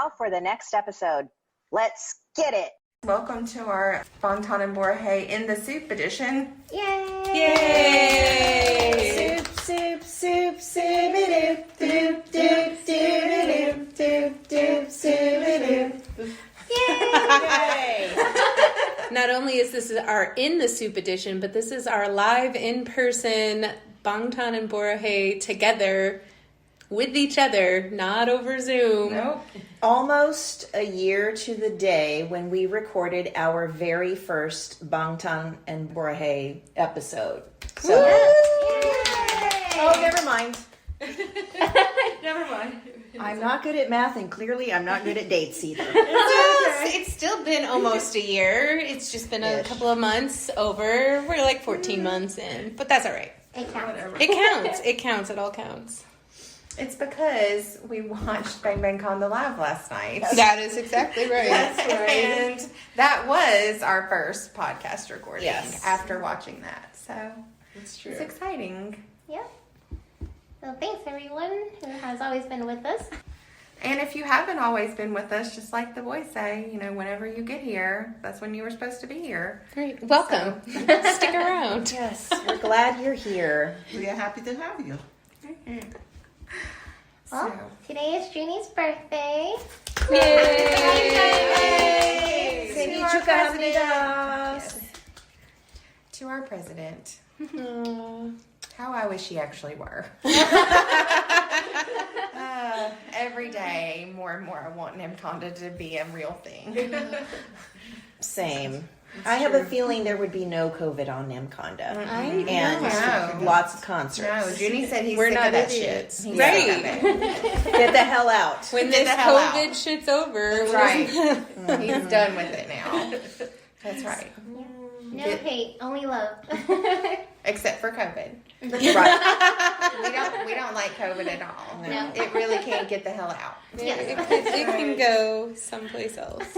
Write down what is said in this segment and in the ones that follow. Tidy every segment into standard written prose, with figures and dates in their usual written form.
now for the next episode. Let's get it. Welcome to our Bangtan Borahae in the Soop edition. Yay! Yay! Soup, soup, soup-a-doop, doop, doop, doop-a-doop, doop, doop, soup-a-doop. Yay! Not only is this our In the Soop edition, but this is our live in-person Bangtan and Borahae together with each other, not over Zoom. Nope. Almost a year to the day when we recorded our very first Bangtan and Borahae episode. So, oh, never mind. Never mind. I'm not good at math, and clearly I'm not good at dates either. It's still been almost a year. It's just been a couple of months over. We're like 14 months in, but that's all right. It counts. It counts. It counts. It all counts. It's because we watched Bang Bang Con the Live last night. That is exactly right. That's right. And that was our first podcast recording after watching that. So That's true. it's exciting. Yep. So thanks everyone who has always been with us. And if you haven't always been with us, just like the boys say, whenever you get here, that's when you were supposed to be here. Great. Welcome. Stick around. Yes, we're glad you're here. We are happy to have you. Well, today is Junie's birthday. Yay! Sengi To our 축하합니다. To our president. Aww. How I wish he actually were. Every day, more and more, I want Namconda to be a real thing. Same. I have a feeling there would be no COVID on Namconda. And know. lots of concerts. No, Junie said he's We're sick not of that idiots. shit. He's Right. sick of it. Get the hell out. When Get this the hell out. COVID shit's over. Right. He's done with it now. That's right. No hate, only love. Except for COVID. Right. We don't like COVID at all. No. It really can't get the hell out. It can go someplace else.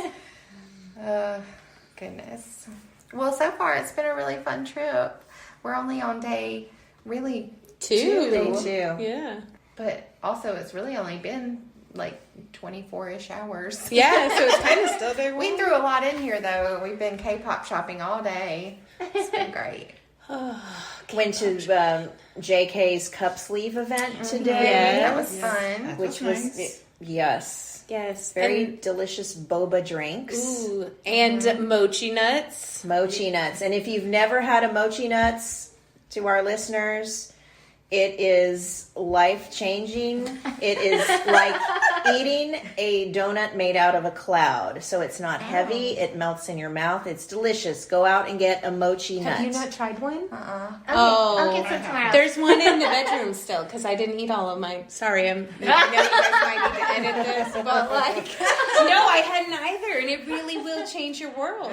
Goodness. Well, so far it's been a really fun trip. We're only on day really Two. Day two. Yeah. but also it's really only been like 24-ish hours. Yeah, so it's kind of still there. We threw a lot in here though. We've been K-pop shopping all day. It's been great. Went to JK's cup sleeve event today. Yes. That was fun. Which was, yes. Yes. Very delicious boba drinks. Ooh, and mochi nuts. Mochi nuts. And if you've never had a mochi nuts, to our listeners, it is life-changing. It is like eating a donut made out of a cloud. So it's not heavy. It melts in your mouth. It's delicious. Go out and get a mochi nut. Have you not tried one? I'll get some tomorrow. There's one in the bedroom still because I didn't eat all of my. Sorry, I know you guys might need to edit this, but like, no, I hadn't either, and it really will change your world.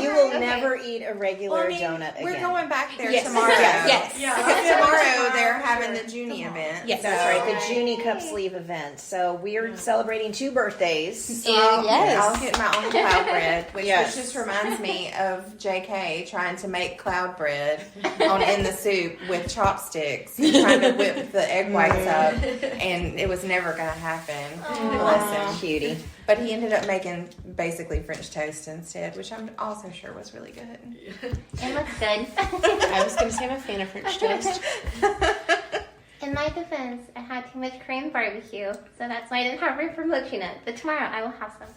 You will never eat a regular donut again. We're going back there Yes. tomorrow. Yes. Because tomorrow they're having the Junie event. Yes. That's right, the Junie Cup Sleeve event. So we're celebrating 2 birthdays. Yes. I'll get my own cloud bread, which Yes. just reminds me of JK trying to make cloud bread on In the Soup with chopsticks and trying to whip the egg whites up, and it was never going to happen. Bless him. Cutie. But he ended up making basically French toast instead, which I'm also sure was really good. It looks good. I was going to say I'm a fan of French toast. In my defense, I had too much Korean barbecue, so that's why I didn't have room for mochi nut. But tomorrow I will have some.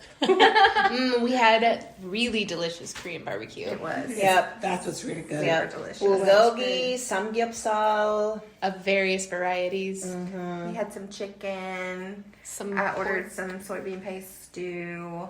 We had really delicious Korean barbecue. It was. Yep. That's what's really good. Yep. delicious. Bulgogi, samgyeopsal. Of various varieties. We had some chicken. Some I ordered some soybean paste stew.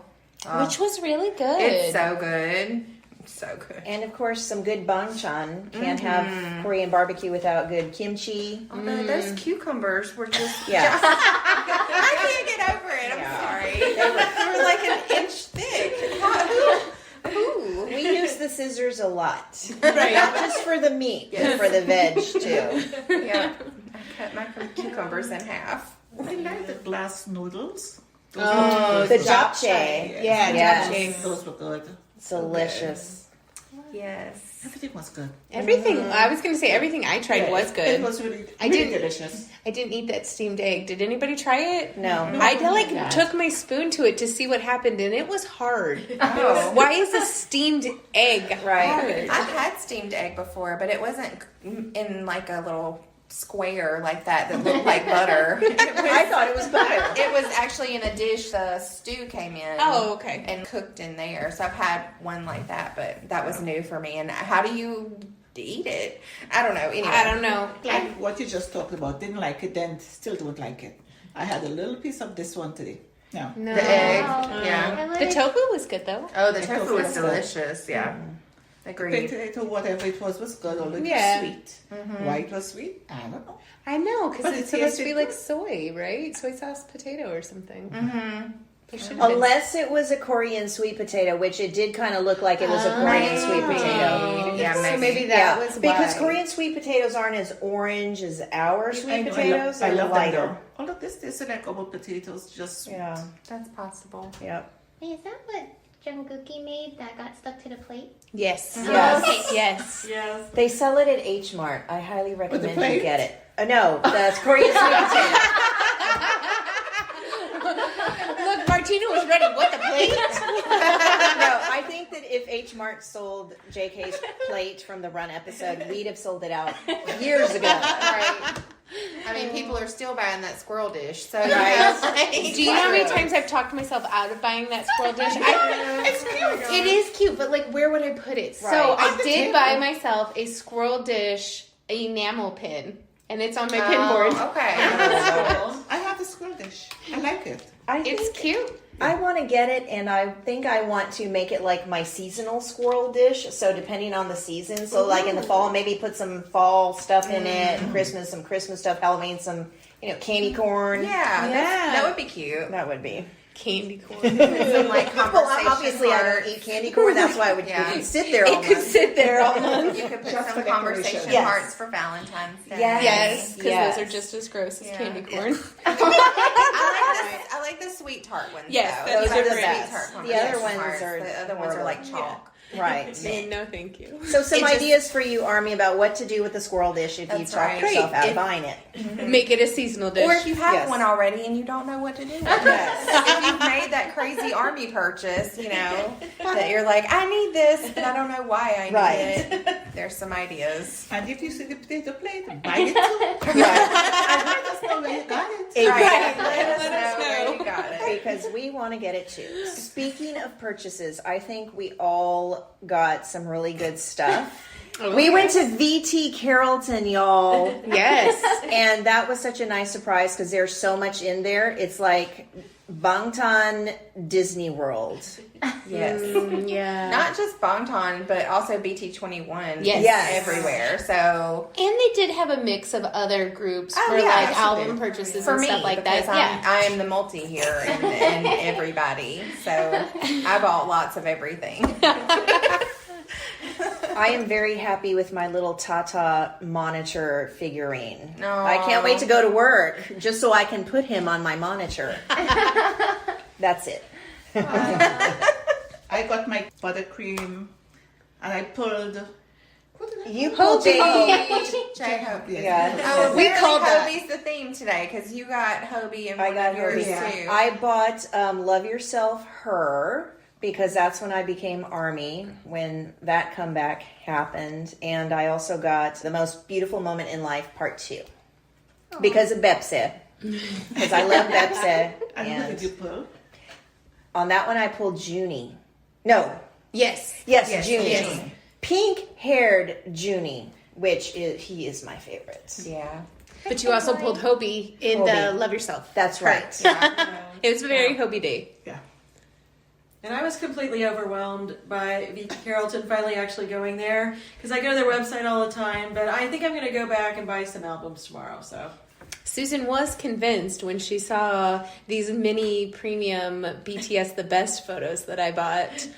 which was really good. It's so good. So good. And of course, some good banchan. Can't have Korean barbecue without good kimchi. Although those cucumbers were just... Yeah. I can't get over it. I'm sorry. They were like an inch thick. Ooh. We use the scissors a lot. Right. Not just for the meat, but for the veg too. Yeah. I cut my cucumbers in half. I like the glass noodles. Oh, The japchae. Yeah, Yes. japchae. Those were good. Delicious. Yes. Everything was good. Everything. I was going to say everything I tried was It good. was really, I really didn't- delicious. I didn't eat that steamed egg. Did anybody try it? No. I took my spoon to it to see what happened, and it was hard. Oh. Why is a steamed egg Right. hard? I've had steamed egg before, but it wasn't in like a little square like that looked like butter. I thought it was butter. It was actually in a dish. The stew came in. Oh, okay. And cooked in there. So I've had one like that, but that was new for me. And how do you eat it? I don't know. Anyway, I don't know. Like what you just talked about. Didn't like it, then still don't like it. I had a little piece of this one today. No. No. The egg. Oh, Yeah. I The would- tofu was good though. Oh, the The tofu tofu was was good. delicious. Yeah. Agreed. Potato, whatever it was good. Although it Yeah. was sweet. Why it was sweet? I don't know. I know, because But it's it supposed to be tasted like soy, right? Soy sauce potato or something. Mm-hmm. There should have been. Unless it was a Korean sweet potato, which it did kind of look like it was a Korean sweet potato. Yeah, So maybe. maybe that was because why. Korean sweet potatoes aren't as orange as our I sweet know, potatoes. I They're love them lighter. though. All of this tasted like our potatoes, just sweet. Yeah. That's possible. Yep. Hey, is that what Jungkook made that got stuck to the plate? Yes. Yes. Yes. Yes. They sell it at H Mart. I highly the recommend you plate? get it. No, that's Korean sweet potato. Look, Martina was ready. What, the plate? No, I think that if H Mart sold JK's plate from the Run episode, we'd have sold it out years ago. Right. I mean, people are still buying that squirrel dish. So, you Right. know, like- Do you know how many times I've talked myself out of buying that squirrel dish? It's cute. It is cute, but like, where would I put it? So Right. I On the did table. buy myself a squirrel dish enamel pin, and it's on my pin Oh, board. okay. I have a squirrel dish. I like it. I It's think cute. I want to get it, and I think I want to make it like my seasonal squirrel dish. So depending on the season, so like in the fall, maybe put some fall stuff in it, and Christmas, some Christmas stuff, Halloween, some candy corn. Yeah, Yeah. that would be cute. That would be. Candy corn. Some like conversation Well, obviously I don't hearts. eat candy corn. That's why it Yeah. could sit there all It could month. sit there all month. You could put Just some for conversation decoration. Yes. hearts for Valentine's Day. Yes. Yes, because Yes. those are just as gross as Yeah. candy corn. I like the sweet tart ones. Yes, though. those You are like the best. sweet tart The other conversation ones hearts. are The other ones are like horrible. chalk. Right. No, thank you. So some It just- ideas for you, Army, about what to do with the squirrel dish if you That's talk right. yourself Great. out If- of buying it. Make it a seasonal dish. Or if you have Yes. one already and you don't know what to do with it. Yes. If you've made that crazy army purchase, that you're like, I need this, but I don't know why I need Right. it. There's some ideas. And if you see the potato plate, buy it too. Right. And let us know where you got it. Exactly. Let us Let us know where know. you got it. Because we want to get it too. Speaking of purchases, I think we all got some really good stuff. We went to VT Carrollton, y'all. Yes. And that was such a nice surprise because there's so much in there. It's like Bangtan Disney World. Yes. Yeah. Not just Bangtan, but also BT21. Yes. Yes. Everywhere. So And they did have a mix of other groups Oh, for yeah, like yes, it album did. purchases for and me, stuff like that. because Yeah. I am the multi here and everybody. So I bought lots of everything. I am very happy with my little Tata monitor figurine. No. I can't wait to go to work just so I can put him on my monitor. That's it. I got my buttercream and I pulled. What did I You pull? pulled baby. J-Hope. Yeah. Oh, We we called that. Hobie's the theme today because you got Hobie and I one got of yours Hobie. too. I bought Love Yourself Her because that's when I became Army, when that comeback happened. And I also got The Most Beautiful Moment in Life Part 2 because of Bepse. Because I love Bepse. And who did you And pull? on that one I pulled Junie. No. Yes. Yes, Yes, Junie. yes. Pink-haired Junie, which he is my favorite. Yeah. But you also pulled Hobie in the Hobie. Love Yourself. That's right. It was a very Hobie day. Yeah. And I was completely overwhelmed by VT Carrollton finally actually going there because I go to their website all the time. But I think I'm going to go back and buy some albums tomorrow. So Susan was convinced when she saw these mini premium BTS the Best photos that I bought.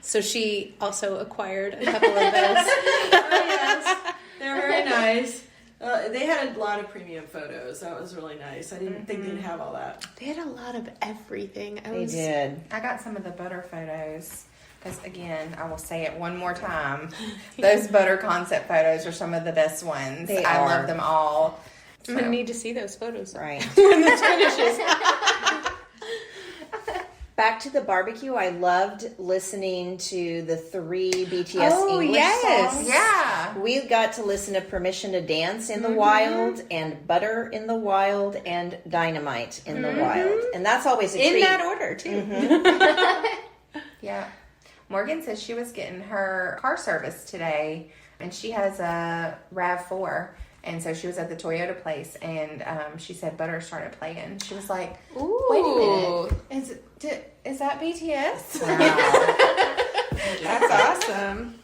So she also acquired a couple of those. oh, yes, they're very nice. They had a lot of premium photos. That was really nice. I didn't think they'd have all that. They had a lot of everything. They did. I got some of the butter photos. Because again, I will say it one more time. Those Butter concept photos are some of the best ones. I love them all. I'm going to need to see those photos. Right. When this finishes. Back to the barbecue, I loved listening to the 3 BTS English songs. Yeah. We got to listen to Permission to Dance in the Wild, and Butter in the Wild, and Dynamite in the Wild. And that's always a In treat. that order, too. Yeah. Morgan says she was getting her car service today, and she has a RAV4. And so she was at the Toyota place, and she said Butter started playing. She was like, Ooh. "Wait a minute, is that BTS?" That's awesome.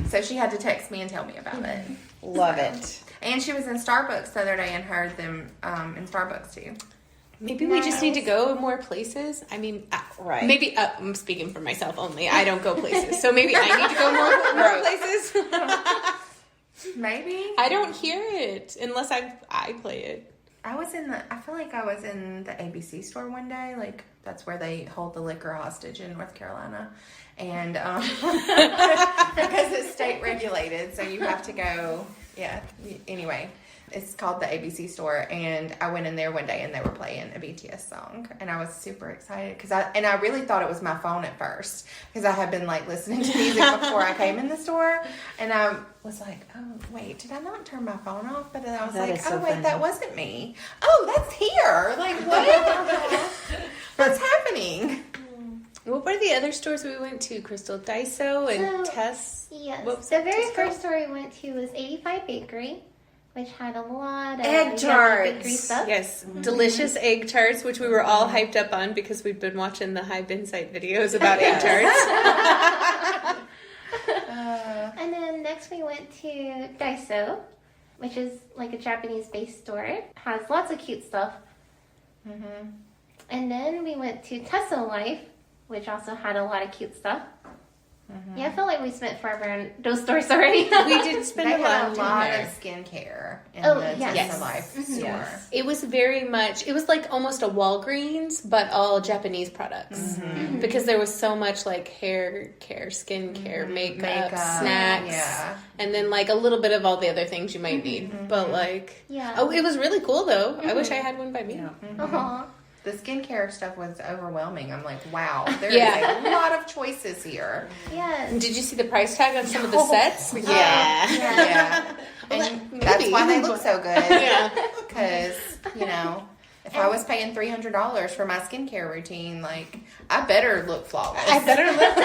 So she had to text me and tell me about it. Love it. And she was in Starbucks the other day and heard them in Starbucks too. Maybe we just need to go more places. I mean, Right. maybe I'm speaking for myself only. I don't go places, so maybe I need to go more places. Maybe. I don't hear it unless I play it. I feel like I was in the ABC store one day. Like, that's where they hold the liquor hostage in North Carolina. And because it's state regulated, so you have to go. Yeah. Anyway, it's called the ABC store. And I went in there one day and they were playing a BTS song. And I was super excited because I really thought it was my phone at first because I had been like listening to music before I came in the store. And I was like, oh, wait, did I not turn my phone off? But then I was That like, is so oh, wait, funny. that wasn't me. Oh, that's here. Like, what? What's happening? What were the other stores we went to, Crystal? Daiso and So, Tess? Yes. What was The it? very Tesco? first store we went to was 85 Bakery, which had a lot of Egg yummy tarts. bakery stuff. Yes, delicious egg tarts, which we were all hyped up on because we'd been watching the Hive Insight videos about egg tarts. And then next we went to Daiso, which is like a Japanese-based store. It has lots of cute stuff. And then we went to Tesso Life, which also had a lot of cute stuff. Yeah, I feel like we spent forever in those stores already. We did spend They a lot had of a time lot there. of skincare in Oh, the yes. Tesla Life store. Yes. It was very much, it was like almost a Walgreens, but all Japanese products. Because there was so much like hair care, skin care, makeup, snacks, Yeah. and then like a little bit of all the other things you might need. But like, Yeah. oh, it was really cool though. I wish I had one by me. Aw. The skincare stuff was overwhelming. I'm like, wow, there's Yeah. a lot of choices here. Yes. Did you see the price tag on some of the sets? Yeah. Yeah. And that's why they look so good. Yeah. Because, if I was paying $300 for my skincare routine, like, I better look flawless. I better look.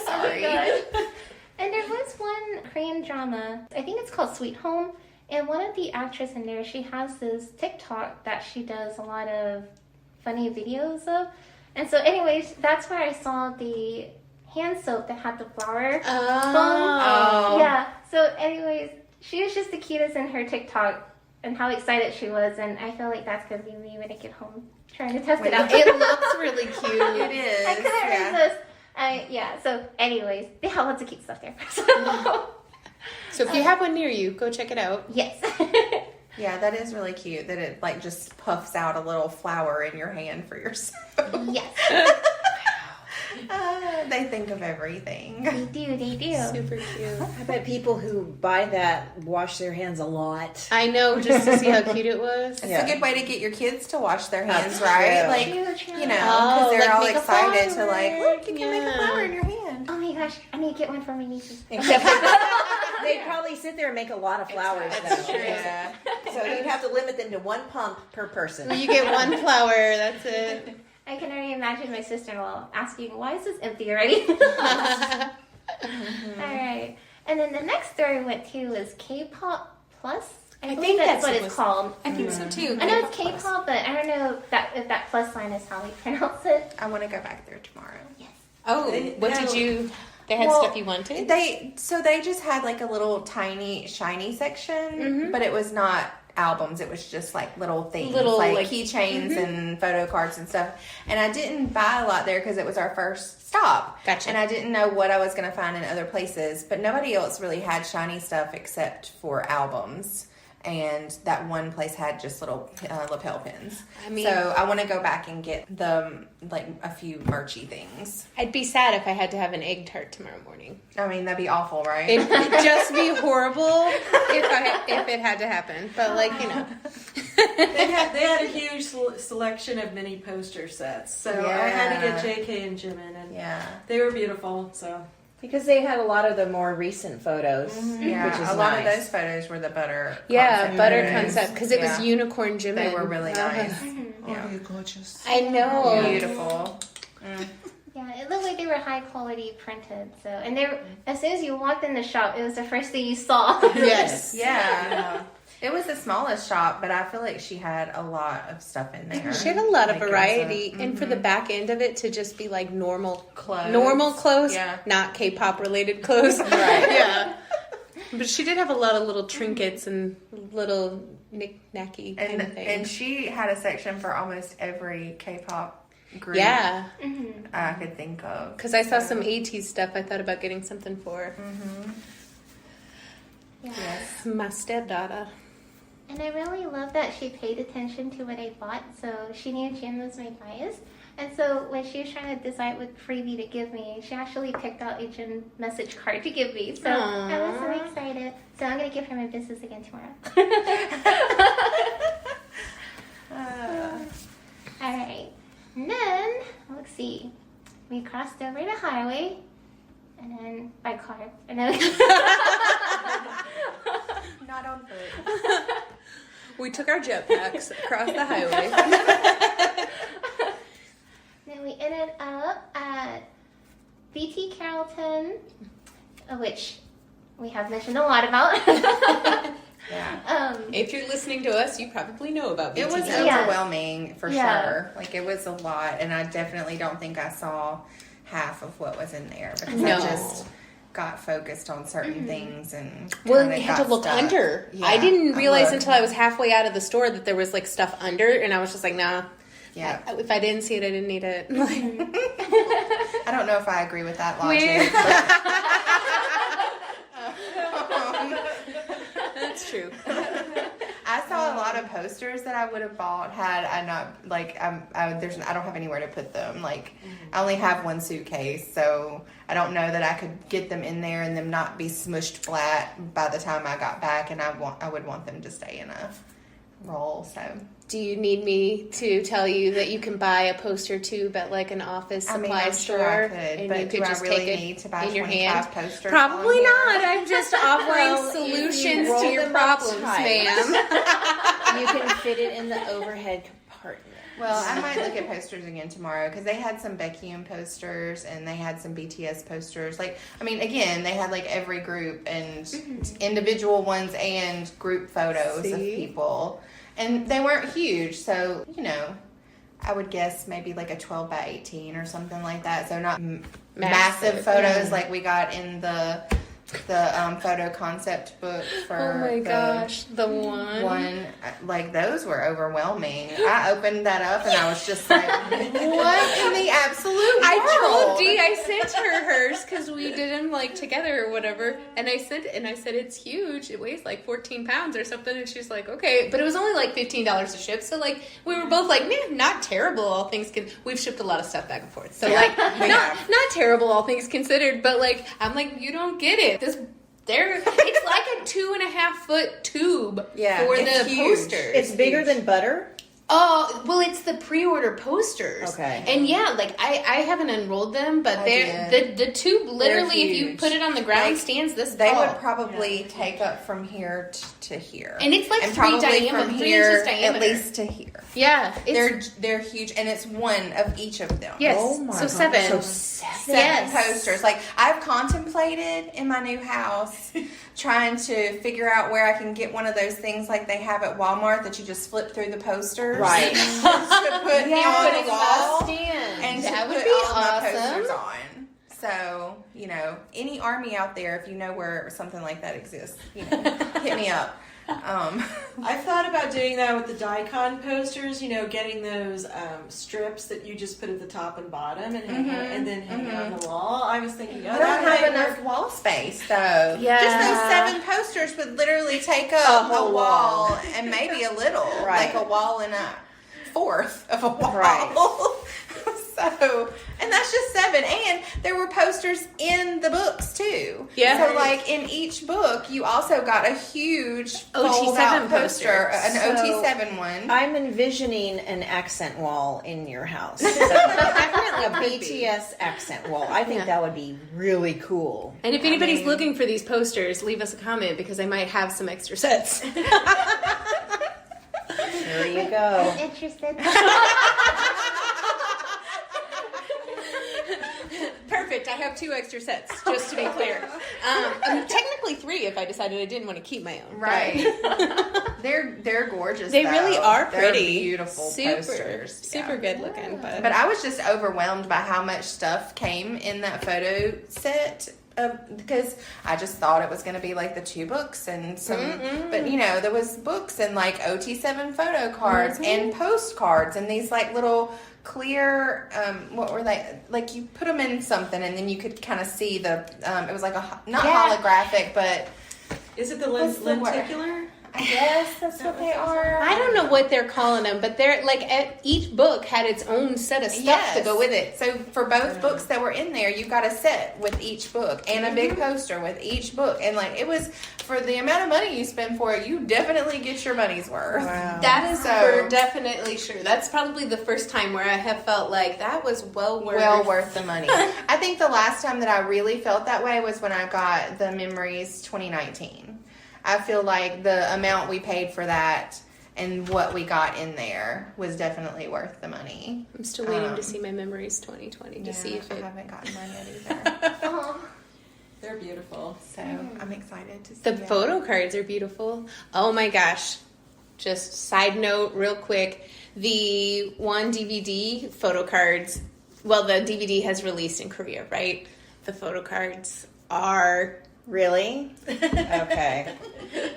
Sorry. And there was one Korean drama, I think it's called Sweet Home, and one of the actresses in there, she has this TikTok that she does a lot of funny videos of. And so anyways, that's where I saw the hand soap that had the flower foam. Oh. Yeah, so anyways, she was just the cutest in her TikTok and how excited she was, and I feel like that's going to be me when I get home trying to test it out. It looks really cute. It is. I couldn't resist. So anyways, they have lots of cute stuff there. So if you have one near you, go check it out. Yes. Yeah, that is really cute that it, like, just puffs out a little flower in your hand for your soap. Yes. They think of everything. They do. Super cute. I bet people who buy that wash their hands a lot. I know, just to see how cute it was. It's Yeah. a good way to get your kids to wash their hands, That's right? true. Like, True. because Oh, they're like all make a excited to, flower. like, look, you can make a Yeah. flower in your hand. Oh my gosh, I need to get one for my nieces. Except they probably sit there and make a lot of flowers. That's though. true. Yeah. So you'd have to limit them to one pump per person. You get one flower, that's it. I can already imagine my sister-in-law asking, why is this empty already? Alright. And then the next store we went to was K-pop Plus. I believe think that's that's what what it's called. I think so too. I know it's K-pop, but I don't know if that plus sign is how we pronounce it. I want to go back there tomorrow. Oh, what did you? They had Well, stuff you wanted. They just had like a little tiny shiny section, but it was not albums. It was just like little things, Little, like like- keychains and photo cards and stuff. And I didn't buy a lot there because it was our first stop. Gotcha. And I didn't know what I was going to find in other places. But nobody else really had shiny stuff except for albums. and that one place had just little lapel pins. I mean, so I want to go back and get them like a few merchy things. I'd be sad if I had to have an egg tart tomorrow morning. I mean, that'd be awful, right? It'd just be horrible if it had to happen. But like, you know. They had a huge selection of mini poster sets, so I had to get JK and Jimin, and they were beautiful. So Because they had a lot of the more recent photos. Yeah, which is a lot of nice. those photos were the butter. Yeah, butter photos. concept because it was unicorn Jimin. They were really nice. Oh, you're gorgeous. I know. Beautiful. Yeah, it looked like they were high quality printed. So, and they were, as soon as you walked in the shop, it was the first thing you saw. Yes. Yeah. It was the smallest shop, but I feel like she had a lot of stuff in there. She had a lot of Like, it was variety, and for the back end of it to just be like normal Clothes. Yeah. not K-pop related clothes. Right. Yeah. But she did have a lot of little trinkets and little knick-knacky kind of things. And she had a section for almost every K-pop group yeah, I could think of. because I saw some AT stuff I thought about getting something for. Yes. My stepdaughter. And I really love that she paid attention to what I bought. So she knew Jim was my bias. And so when she was trying to decide what freebie to give me, she actually picked out a Jim message card to give me. So I was so excited. So I'm going to give her my business again tomorrow. All right. And then, let's see. We crossed over the highway. And then by car. And then Not on foot. We took our jetpacks across the highway. Then we ended up at BT Carrollton, which we have mentioned a lot about. Yeah. If you're listening to us, you probably know about BTS. It was Yeah. overwhelming for Yeah. sure. Like it was a lot, and I definitely don't think I saw half of what was in there because No. I just got focused on certain things and Well, kinda you had got to look stuck. under. Yeah, I didn't realize looked. until I was halfway out of the store that there was like stuff under, and I was just like, nah. Yeah, If I didn't see it, I didn't need it. I don't know if I agree with that logic. That's true. I saw a lot of posters that I would have bought had I not like I don't have anywhere to put them. Like I only have one suitcase, so I don't know that I could get them in there and them not be smushed flat by the time I got back. And I would want them to stay in a roll. So Do you need me to tell you that you can buy a poster tube at like an office supply I'm store? sure I could, and but you do could I just really take it need to buy in your 25 hand? posters? Probably on here? not. I'm just offering Well, if you solutions to roll your them up problems, tight. ma'am. You can fit it in the overhead compartment. Well, I might look at posters again tomorrow because they had some Baekhyun posters and they had some BTS posters. Like, I mean, again, they had like every group and individual ones and group photos of See? people. And they weren't huge, so, you know, I would guess maybe like a 12 by 18 or something like that. So not massive photos like we got in the photo concept book for Oh my gosh, the one. like those were overwhelming. I opened that up and I was just like, what in the absolute I world? told Dee I sent her hers because we did them like together or whatever, and I said it's huge. It weighs like 14 pounds or something, and she's like, okay, but it was only like $15 to ship. So like we were both like, man, not terrible. All things we've shipped a lot of stuff back and forth, so like not terrible all things considered. But like I'm like, you don't get it. It's like a 2.5 foot tube for the huge. posters. It's bigger than butter. Oh, well, it's the pre-order posters. Okay. And yeah, like I haven't unrolled them, but the tube literally, if you huge. put it on the ground, Like, stands this They tall. would probably take up from here to here, And it's like and 3 probably from inches here diameter. at least to here. Yeah, They're huge, and it's one of each of them. yes. Oh my so God. 7. So 7 Yes. posters. Like I've contemplated in my new house trying to figure out where I can get one of those things like they have at Walmart that you just flip through the posters. Right. To put me on Putting the them on wall a stand. and That to would put be all my awesome. posters on. So you know, any army out there, if you know where something like that exists, you know, hit me up. I've thought about doing that with the Daikon posters, you know, getting those strips that you just put at the top and bottom and then hang it on the wall. I was thinking, I don't have enough wall space, though. Yeah. Just those 7 posters would literally take up A whole a wall and maybe a little, Right. like a wall and a fourth of a wall. Right. So, and that's just 7. And there were posters in the books too. Yeah. So, like in each book, you also got a huge OT7 fold-out poster. an So, OT7 one. I'm envisioning an accent wall in your house. Definitely a BTS accent wall. I think that would be really cool. And if anybody's looking for these posters, leave us a comment because I might have some extra sets. There you go. Interested? Perfect. I have 2 extra sets, just to be clear. Technically 3 if I decided I didn't want to keep my own. Right. They're gorgeous. They though. really are They're pretty. beautiful Super, posters. super Yeah. good looking. But I was just overwhelmed by how much stuff came in that photo set. Because I just thought it was going to be like the 2 books and some, but you know, there was books and like OT7 photo cards and postcards and these like little clear, what were they? Like you put them in something and then you could kind of see the, it was like not holographic, but Is it the What's the word? lenticular? I guess that's what they are. I don't know what they're calling them, but they're like each book had its own set of stuff to go with it. So for both books that were in there, you got a set with each book and a big poster with each book. And like it was for the amount of money you spend for it, you definitely get your money's worth. Wow. That is So- for definitely sure. That's probably the first time where I have felt like that was well worth the money. I think the last time that I really felt that way was when I got the Memories 2019. I feel like the amount we paid for that and what we got in there was definitely worth the money. I'm still waiting to see my Memories 2020 to see if I it. haven't gotten mine yet either. They're beautiful. So I'm excited to see The it. photo cards are beautiful. Oh my gosh. Just side note, real quick. The one DVD photo cards, well, the DVD has released in Korea, right? The photo cards are. Really? Okay.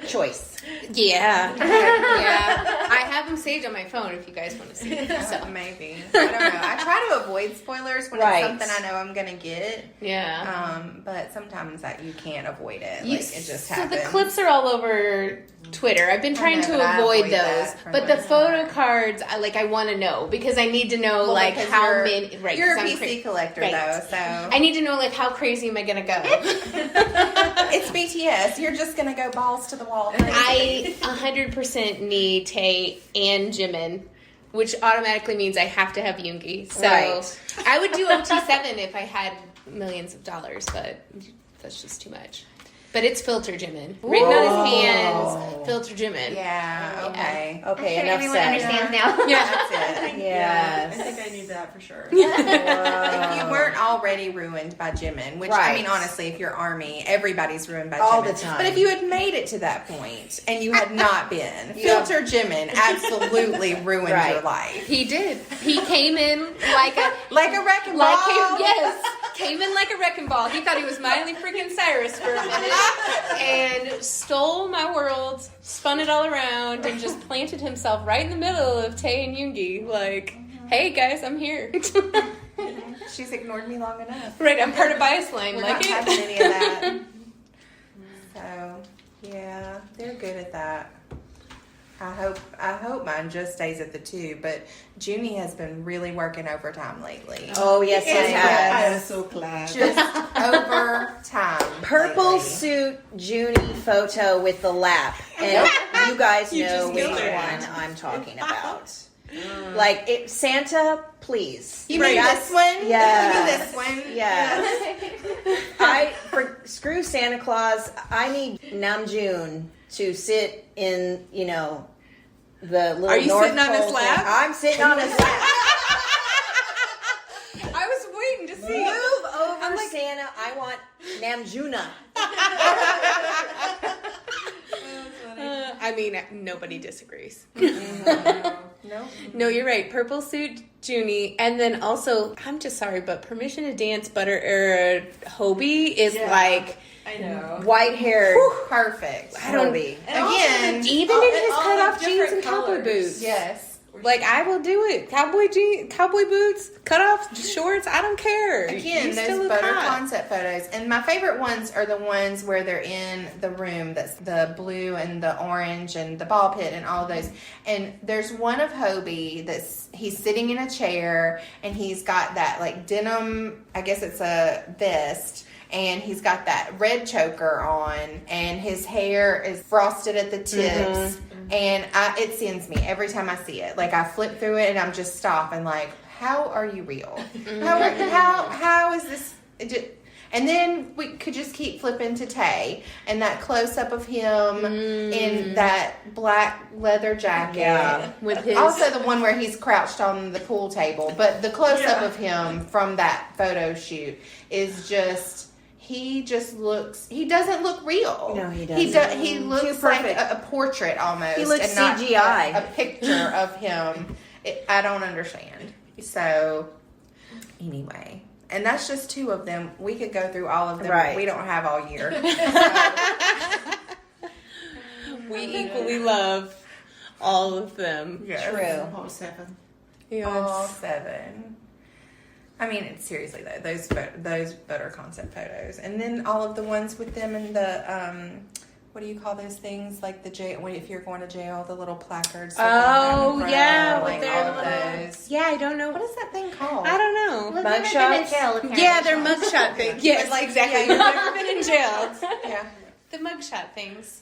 Choice. Yeah. Yeah. I have them saved on my phone if you guys want to see them. So maybe. I don't know. I try to avoid spoilers when Right. it's something I know I'm going to get. Yeah. But sometimes that you can't avoid it. You- Like it just so happens. the clips are all over Twitter. I've been trying know, but to I avoid avoid those, that for but the my photo part. cards, I want to know because I need to know Well, like because how you're- many. Right, You're a 'cause I'm PC collector Right. though, so I need to know like how crazy am I gonna go? it's BTS. You're just gonna go balls to the wall. I 100% need Tae and Jimin, which automatically means I have to have Yoongi. So Right. I would do OT7 if I had millions of dollars, but that's just too much. But it's filter Jimin. Written on his hands, filter Jimin. Yeah. Okay. Okay, I'm sure enough everyone said. understands now. Yeah. That's it. Yes. I think I need that for sure. If you weren't already ruined by Jimin, which I Right. mean, honestly, if you're Army, everybody's ruined by All Jimin. the time. But if you had made it to that point and you had not been, You have- filter Jimin absolutely ruined Right. your life. He did. He came in like a Like a wrecking ball. came in like a wrecking ball. He thought he was Miley freaking Cyrus for a minute and stole my world, spun it all around, and just planted himself right in the middle of Tae and Yoongi. Like, hey guys, I'm here. She's ignored me long enough. Right, I'm part of Bias Line. We're Like not it. having any of that. So, yeah, they're good at that. I hope mine just stays at the 2, but Junie has been really working overtime lately. Oh, yes, it I am has. so glad. Just overtime. Purple lately. suit Junie photo with the lap. And you guys You know just which killed one her. I'm talking about. Like, Santa, please. You mean That's- this one? Yes. You mean this one? Yes. Screw Santa Claus. I need Namjoon to sit in, the little Are you North sitting on Pole his thing. lap? I'm sitting on his lap. I was waiting to see. Move over, Santa. I want Namjoona. I mean, nobody disagrees. No. No, you're right. Purple suit, Junie, and then also, I'm just sorry, but Permission to Dance Hobie is Yeah. like I know. White hair. Perfect. I don't- Hobie. And also Again, the- even all- in his all the cut-off jeans different and cowboy colors. boots. Yes. Like, I will do it. Cowboy boots, cut off shorts. I don't care. Again, You still those look butter hot. concept photos. And my favorite ones are the ones where they're in the room that's the blue and the orange and the ball pit and all of those. And there's one of Hobie he's sitting in a chair and he's got that like denim, I guess it's a vest. And he's got that red choker on, and his hair is frosted at the tips. And it sends me every time I see it. Like, I flip through it, and I'm just stopping. Like, how are you real? How is this? And then we could just keep flipping to Tay, and that close up of him in that black leather jacket. Yeah. With his Also, the one where he's crouched on the pool table, but the close up Yeah. of him from that photo shoot is just. He doesn't look real. No, he doesn't. He Too looks like perfect. a portrait almost. He looks and not CGI. A picture of him. I don't understand. So, anyway. And that's just 2 of them. We could go through all of them. Right. But we don't have all year. we equally love all of them. Yes. True. All 7. Yes. All 7. I mean, seriously though, those butter concept photos, and then all of the ones with them in the what do you call those things? Like the jail. If you're going to jail, the little placards. that they have in Oh front, yeah, like with their all of little. those. Yeah, I don't know. What is that thing called? I don't know. We've never been in Mugshots? jail, apparently. Yeah, they're mugshot things. Yes, Like, exactly. yeah. You've never been in jail. Yeah, The mugshot things.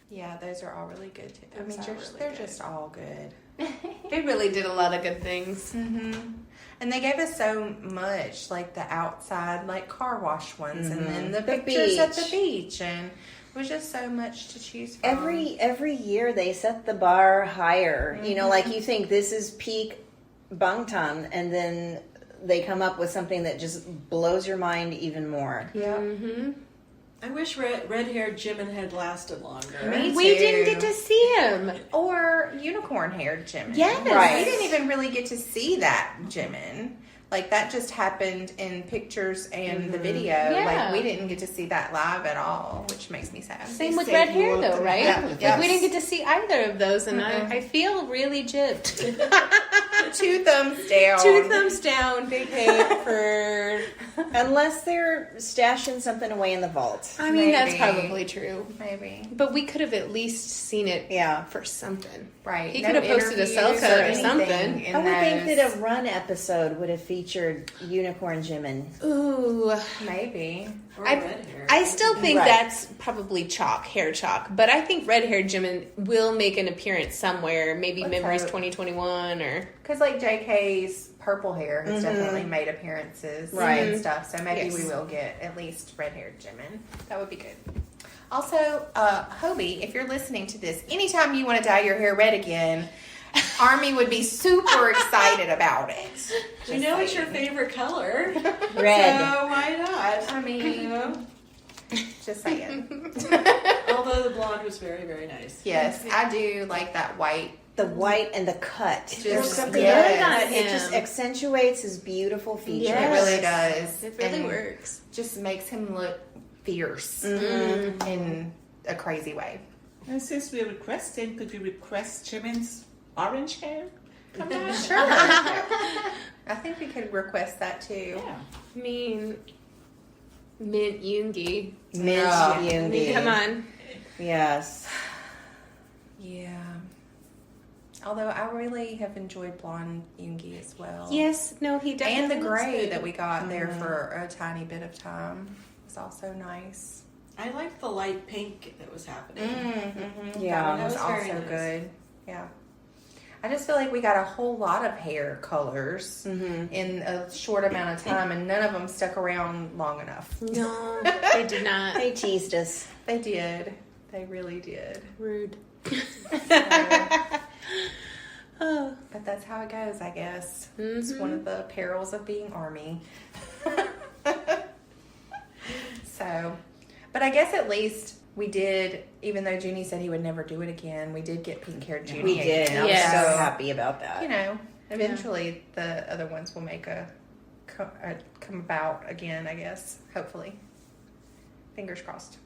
yeah, those are all really good too. I Those mean, are really they're good. just all good. They really did a lot of good things. And they gave us so much, like the outside, like car wash ones, and then the The pictures at the beach. beach, and it was just so much to choose from. Every year they set the bar higher. You know, like you think this is peak Bangtan, and then they come up with something that just blows your mind even more. Yeah. I wish red-haired Jimin had lasted longer. Me We too. didn't get to see him. Or unicorn-haired Jimin. Yes. Right. We didn't even really get to see that Jimin. Like, that just happened in pictures and the video. Yeah. Like, we didn't get to see that live at all, which makes me sad. Same with Say red you hair, want though, to right? have Like, Yes. we didn't get to see either of those, and I feel really gypped. 2 thumbs down. 2 thumbs down, big hate for. Unless they're stashing something away in the vault. I mean, that's Maybe. probably true. Maybe. But we could have at least seen it Yeah. for something. Right. He No could have posted a interviews self-cut or anything something. in I would think those. that a run episode would have featured Unicorn Jimin. Ooh. Maybe. Or I- red hair. I still think Right. that's probably hair chalk. But I think red-haired Jimin will make an appearance somewhere. Maybe Let's Memories hope. 2021 or... Because, like, JK's purple hair has definitely made appearances Right. and stuff. So maybe Yes. we will get at least red-haired Jimin. That would be good. Also, Hobie, if you're listening to this, anytime you want to dye your hair red again, Army would be super excited about it. We know it's your favorite color. Red. So why not? I mean, just saying. Although the blonde was very, very nice. Yes, I do like that white. The white and the cut. There's Just- something yes. about it. It Him. just accentuates his beautiful features. It really does. It really And works. Just makes him look fierce in a crazy way. And since we're requesting, could we request Jimin's orange hair? Come on. Sure. I think we could request that too. Yeah. I mean, Mint Yoongi. Mint Yeah. Yoongi. Come on. Yes. Yeah. Although I really have enjoyed blonde Yoongi as well. Yes, no, he definitely And the looks gray good. that we got there for a tiny bit of time was also nice. I liked the light pink that was happening. Yeah. That one was That was very also nice. good. Yeah. I just feel like we got a whole lot of hair colors in a short amount of time, and none of them stuck around long enough. No, they did not. They teased us. They did. They really did. Rude. But that's how it goes, I guess. It's one of the perils of being Army. So, but I guess at least we did, even though Junie said he would never do it again, we did get pink-haired Junie. We did. again. I'm Yeah. so happy about that. You know, eventually the other ones will make come about again, I guess. Hopefully. Fingers crossed.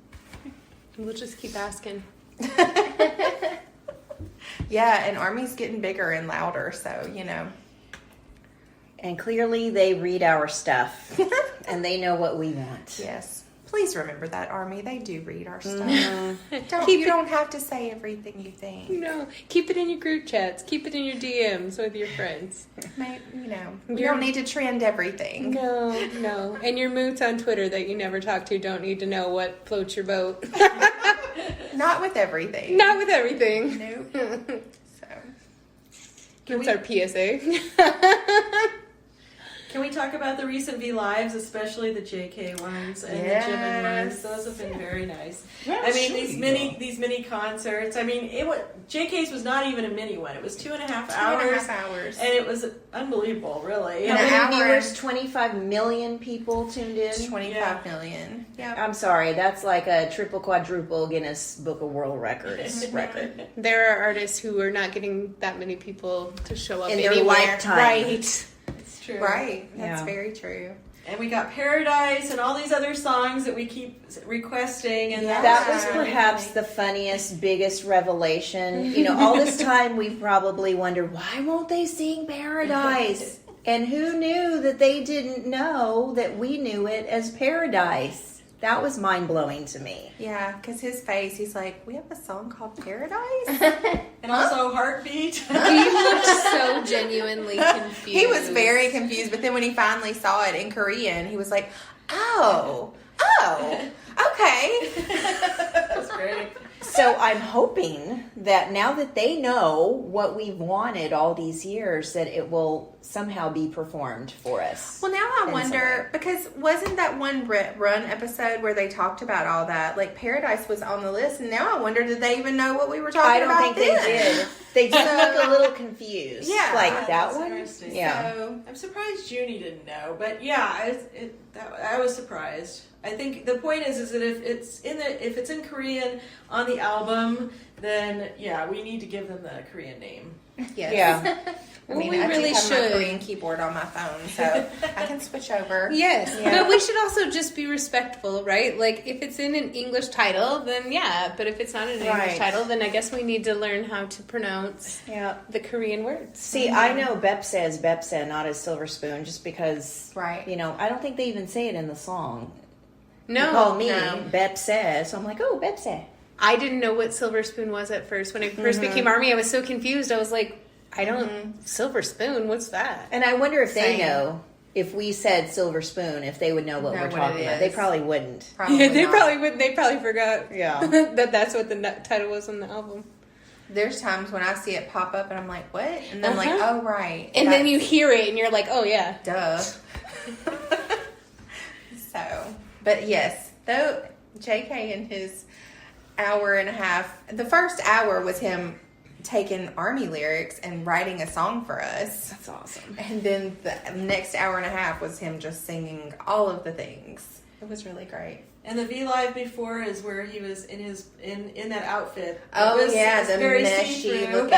We'll just keep asking. Yeah, and Army's getting bigger and louder, so, you know. And clearly they read our stuff and they know what we want. Yes. Please remember that, Army. They do read our stuff. Mm-hmm. You don't have to say everything you think. No, keep it in your group chats. Keep it in your DMs with your friends. You know, you don't need to trend everything. No. And your moots on Twitter that you never talk to don't need to know what floats your boat. Not with everything. Not with everything. Nope. So, That's our PSA. Can we talk about the recent V Lives, especially the JK ones and the Jimin ones? Those have been very nice. Where I was mean, Junie, these mini concerts. I mean, JK's was not even a mini one. It was 2.5 hours. 2.5 hours. And it was unbelievable, really. An How many hour. viewers? 25 million people tuned in? 25 million. Yep. I'm sorry, that's like a triple, quadruple Guinness Book of World Records record. There are artists who are not getting that many people to show up In their anywhere. lifetime. Right. It's true. Right. That's Yeah. very true. And we got Paradise and all these other songs that we keep requesting. And That was really perhaps funny. the funniest, biggest revelation. You know, all this time we've probably wondered, why won't they sing Paradise? And who knew that they didn't know that we knew it as Paradise? That was mind-blowing to me. Yeah, because his face, he's like, we have a song called Paradise? And also Heartbeat. He looked so genuinely confused. He was very confused, but then when he finally saw it in Korean, he was like, oh, okay. That's great. So I'm hoping that now that they know what we've wanted all these years, that it will somehow be performed for us. Well, now I In some way. wonder, because wasn't that one Run episode where they talked about all that? Like, Paradise was on the list, and now I wonder, did they even know what we were talking I don't about think they then? did. They just look a little confused. Yeah. Like that That's one? interesting. Yeah. So, I'm surprised Junie didn't know, but yeah, I was surprised. I think the point is that if it's in Korean on the album, then yeah, we need to give them the Korean name. yes. Yeah. I mean, we I really do have my should. Korean keyboard on my phone, so I can switch over. Yes, Yeah. but we should also just be respectful, right? Like, if it's in an English title, then yeah. But if it's not in an Right. English title, then I guess we need to learn how to pronounce Yeah. the Korean words. See, I know Bepse as Bepse, not as Silver Spoon, just because, Right. you know, I don't think they even say it in the song. No, They call me no. Bepse, so I'm like, oh, Bepse. I didn't know what Silver Spoon was at first. When I 1st became Army, I was so confused. I was like, I don't, Silver Spoon, what's that? And I wonder if they Same. know, if we said Silver Spoon, if they would know what Know we're what talking it about. They is. probably wouldn't. Probably Yeah, they not. probably would. They probably forgot Yeah. that's what the title was on the album. There's times when I see it pop up and I'm like, what? And then I'm like, Uh-huh. oh, right. And then That's- you hear it and you're like, oh yeah. Duh. So, but yes, though JK in his hour and a half, the first hour was him taking Army lyrics and writing a song for us. That's awesome. And then the next hour and a half was him just singing all of the things. It was really great. And the V Live before is where he was in that outfit. Oh It was- yeah, it's the very meshy see-through. looking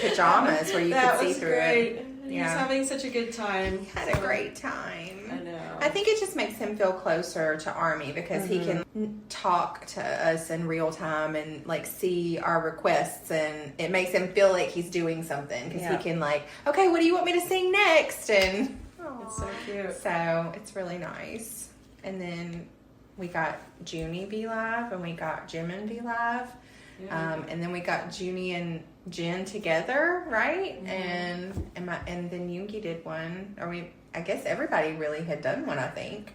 pajamas where you that could see was through great. it. He was having such a good time. Had a great time. I know. I think it just makes him feel closer to Army because he can talk to us in real time and like see our requests, and it makes him feel like he's doing something because Yeah. he can like, okay, what do you want me to sing next? And It's so cute. so it's really nice. And then we got Junie V Live and we got Jimin V Live. Yeah. And then we got Junie and Jen together, right? And then Yoongi did one. I guess everybody really had done one. I think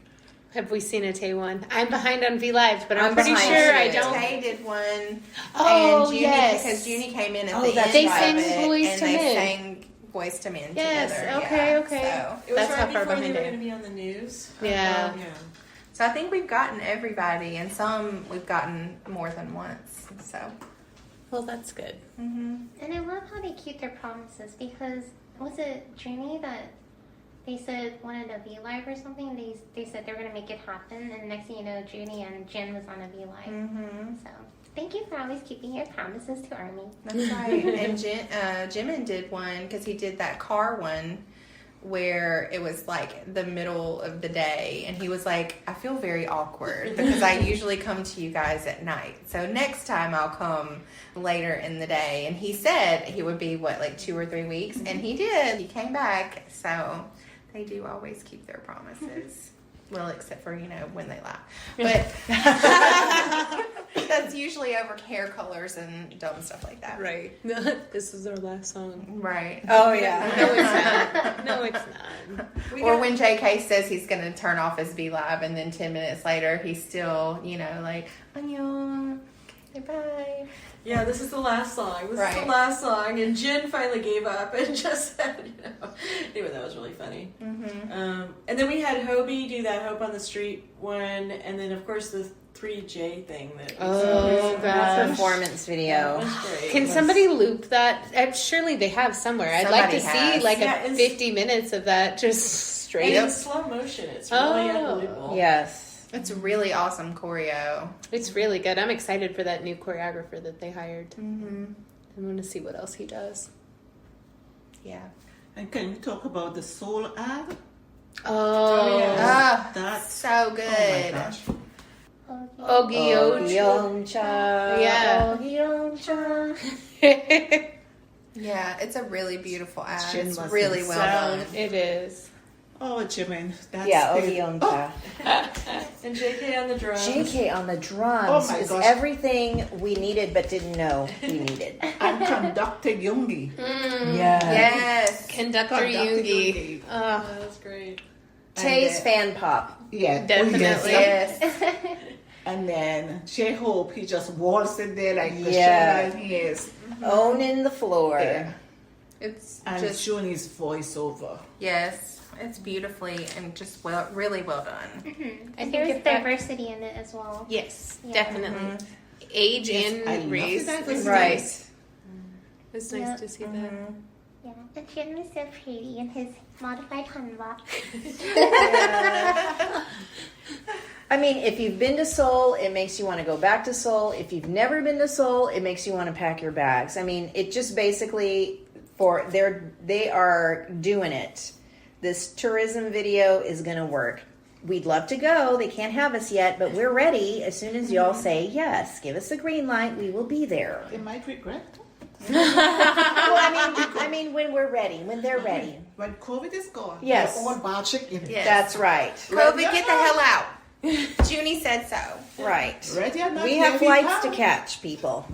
Have we seen a Tay one? I'm behind on V Live, but I'm I'm pretty behind sure too. I don't. Tay did one. Oh, and Junie, yes. because Junie came in at Oh, the that's end They of sang it, Boys and to they Men. sang Boys to Men Yes, together. okay, yeah. okay. So, It was That's right how far before they behind were I going am. to be on the news. Yeah. so I think we've gotten everybody, and some we've gotten more than once. So. Well, that's good. Mm-hmm. And I love how they keep their promises because was it Dreamy that they said wanted a V Live or something. They said they're gonna make it happen, and the next thing you know, Junie and Jin was on a V Live. Mm-hmm. So thank you for always keeping your promises to Army. That's right. And Jimin did one because he did that car one where it was like the middle of the day, and he was like, I feel very awkward because I usually come to you guys at night, so next time I'll come later in the day. And he said he would be like 2 or 3 weeks, and he did. He came back, so they do always keep their promises. Well, except for, when they lie. But that's usually over hair colors and dumb stuff like that. Right. This is our last song. Right. Oh yeah. No, it's not. No, it's not. Or when JK says he's going to turn off his V Live, and then 10 minutes later he's still, like, annyeong, okay, bye. Yeah, this is the last song. This is Right. the last song, and Jin finally gave up and just said, Anyway, that was really funny. Mm-hmm. And then we had Hobie do that Hope on the Street one, and then of course the 3J thing. Oh, gosh. Performance video. That was great. Can somebody loop that? Surely they have somewhere. I'd like to Somebody see has. like Yeah, a it's- 50 minutes of that just straight And up. in slow motion, it's really unbelievable. Yes. It's really awesome choreo. It's really good. I'm excited for that new choreographer that they hired. Mm-hmm. I'm going to see what else he does. Yeah. And can we talk about the Soul ad? Oh, yeah. Ah, That's so oh my good. gosh. Ogio. Ogyeongcha. Yeah. Ogyeongcha. Yeah, it's a really beautiful ad. Jin It's was really in well sound. done. It is. Oh, Jimin. That's Yeah, it. Ogyeongcha. And JK on the drums. JK on the drums Oh my is gosh. everything we needed but didn't know we needed. And conducted Yoongi. Yes. Conductor Conductor Yoongi. Yoongi. Oh, that was great. Tay's And fan pop. Yeah. Definitely. Oh, yes. Yes. And then J-Hope, he just waltzed in there like the Yeah. show he is. Owning the floor. Yeah. It's And just, Junie's voiceover. yes, it's beautifully and just really well done. I think There's if that- diversity in it as well. Yes, Yeah. definitely. Age Yes, I and love race. that. Was Right. nice. It's nice Yeah. to see that. Yeah, and Jin was so pretty in his modified hanbok. I mean, if you've been to Seoul, it makes you want to go back to Seoul. If you've never been to Seoul, it makes you want to pack your bags. I mean, it just basically they are doing it. This tourism video is going to work. We'd love to go. They can't have us yet, but we're ready. As soon as y'all say yes, give us the green light, we will be there. They might regret. Well, I mean, when we're ready, when they're ready. When COVID is gone, Yes. we're all marching in. Yes. That's right. COVID, get the hell out. Junie said so. Right. Ready or not, We have here flights to come. catch, people.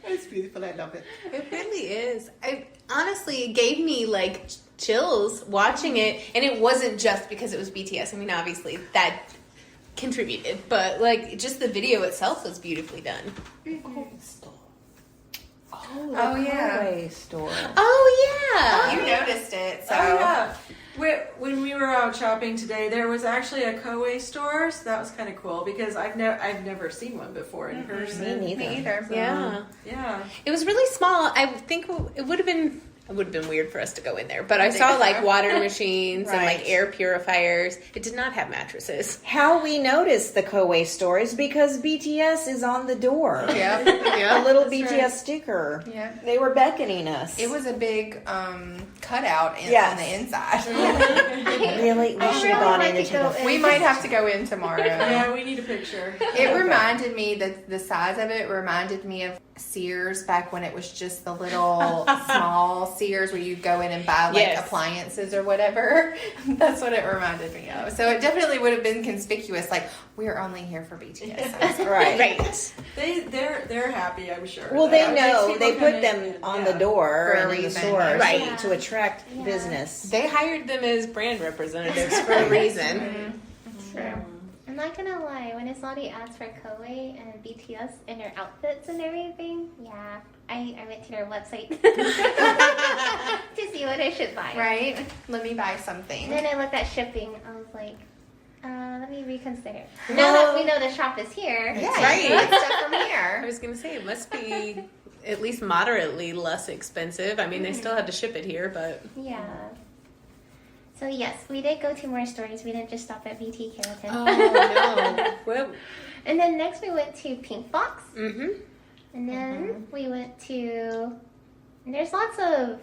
It's beautiful. I love it. It really is. Honestly, it gave me like chills watching it, and it wasn't just because it was BTS. I mean, obviously that contributed, but like just the video itself was beautifully done. Oh, yeah. Broadway store. Oh yeah. You noticed it, so. Oh yeah. When we were out shopping today, there was actually a Koei store, so that was kind of cool because I've never seen one before in person. Me neither. Me either. Yeah. Yeah. It was really small. I think it would have been weird for us to go in there, but I saw like water machines and like Right. air purifiers. It did not have mattresses. How we noticed the Koei store is because BTS is on the door. Yep. A little BTS right. sticker. Yeah. They were beckoning us. It was a big cutout Yes. on the inside. Really? We should have gone into the. We might have to go in tomorrow. Yeah, we need a picture. It reminded me that the size of it reminded me of Sears back when it was just the little small Sears where you go in and buy like Yes. appliances or whatever. That's what it reminded me of. So it definitely would have been conspicuous. Like, we're only here for BTS. Right. Right. They're happy, I'm sure. Well, they Like, know. people They put come them in, on yeah. the door For a and in the reason. stores Right. to attract Yeah. business. They hired them as brand representatives for a reason. I'm not gonna lie, when I saw the ads for Koei and BTS and their outfits and everything, yeah, I went to their website to see what I should buy. Right? Let me buy And something. then I looked at shipping. I was like, let me reconsider. Now that we know the shop is here, Yeah, Right. you can get stuff from I here. was gonna say it must be at least moderately less expensive. I mean, they still had to ship it here, but Yeah. So yes, we did go to more stores. We didn't just stop at BT Carrollton. oh no. Well, And then next we went to Pink Box. mm-hmm. And then we went to. And there's lots of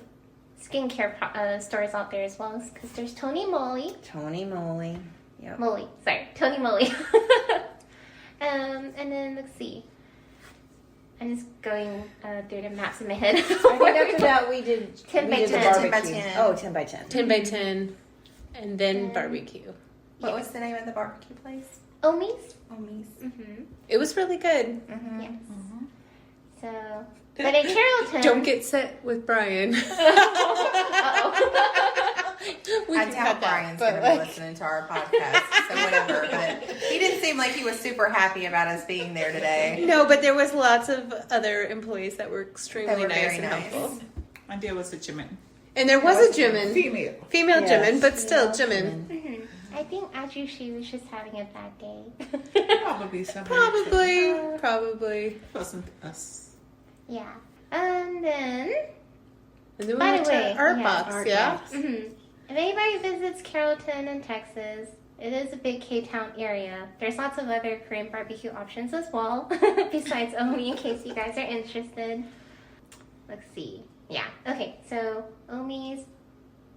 skincare stores out there as well, because there's Tony Moly. Tony Moly. Yep. Tony Moly. And then let's see. I'm just going through the maps in my head. I think after that we did 10 we by did the 10. 10 by barbecue. 10. Oh, 10 by 10. 10 by 10, and then barbecue. What was the name of the barbecue place? Omi's. Omi's. Mm-hmm. It was really good. Mm-hmm. Yes. So, but at Carrollton. Don't get set with Brian. We I can doubt cut that, Brian's but, going to be like, listening to our podcast, so whatever. But he didn't seem like he was super happy about us being there today. No, but there was lots of other employees that were extremely That were nice very and nice. helpful. And there was a Jimin. And there was a Jimin. Female. Female Yes. Jimin, but still Jimin. Mhm. I think Ajushi was just having a bad day. Probably somebody. Probably. It wasn't us. Yeah. And then, And then we By went the way, to Art yeah, Box, Art yeah? Box. if anybody visits Carrollton in Texas, it is a big K-Town area. There's lots of other Korean barbecue options as well, besides Omi, in case you guys are interested. Let's see. Yeah. Okay. So Omi's.